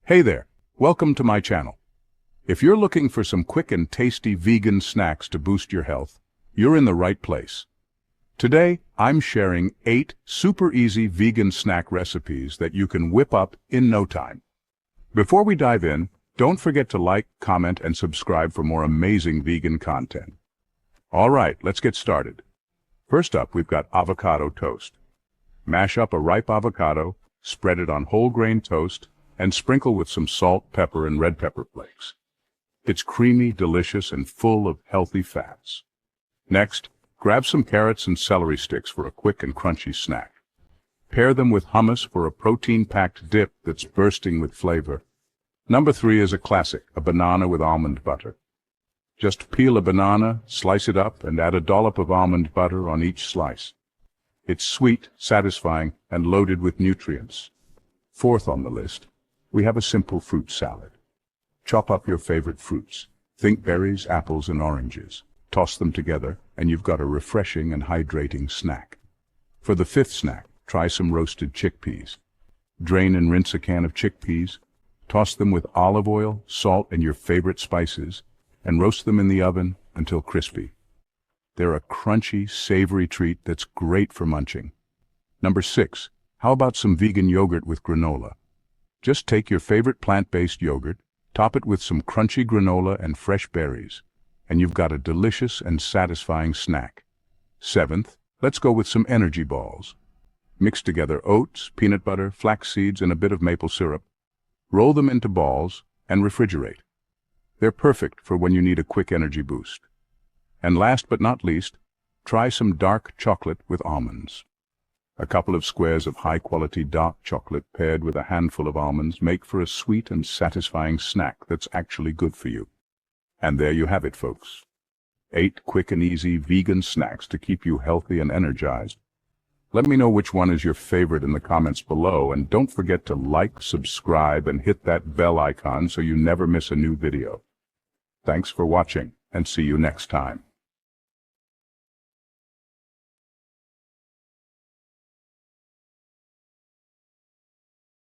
Hey there, welcome to my channel. If you're looking for some quick and tasty vegan snacks to boost your health, you're in the right place. Today, I'm sharing 8 super easy vegan snack recipes that you can whip up in no time. Before we dive in, don't forget to like, comment, and subscribe for more amazing vegan content. All right, let's get started. First up, we've got avocado toast. Mash up a ripe avocado, spread it on whole grain toast, and sprinkle with some salt, pepper, and red pepper flakes. It's creamy, delicious, and full of healthy fats. Next, grab some carrots and celery sticks for a quick and crunchy snack. Pair them with hummus for a protein-packed dip that's bursting with flavor. Number 3 is a classic, a banana with almond butter. Just peel a banana, slice it up, and add a dollop of almond butter on each slice. It's sweet, satisfying, and loaded with nutrients. Fourth on the list, we have a simple fruit salad. Chop up your favorite fruits. Think berries, apples, and oranges. Toss them together, and you've got a refreshing and hydrating snack. For the 5th snack, try some roasted chickpeas. Drain and rinse a can of chickpeas. Toss them with olive oil, salt, and your favorite spices, and roast them in the oven until crispy. They're a crunchy, savory treat that's great for munching. Number 6, how about some vegan yogurt with granola? Just take your favorite plant-based yogurt, top it with some crunchy granola and fresh berries, and you've got a delicious and satisfying snack. 7th, let's go with some energy balls. Mix together oats, peanut butter, flax seeds, and a bit of maple syrup. Roll them into balls and refrigerate. They're perfect for when you need a quick energy boost. And last but not least, try some dark chocolate with almonds. A couple of squares of high-quality dark chocolate paired with a handful of almonds make for a sweet and satisfying snack that's actually good for you. And there you have it, folks. 8 quick and easy vegan snacks to keep you healthy and energized. Let me know which one is your favorite in the comments below, and don't forget to like, subscribe, and hit that bell icon so you never miss a new video. Thanks for watching, and see you next time.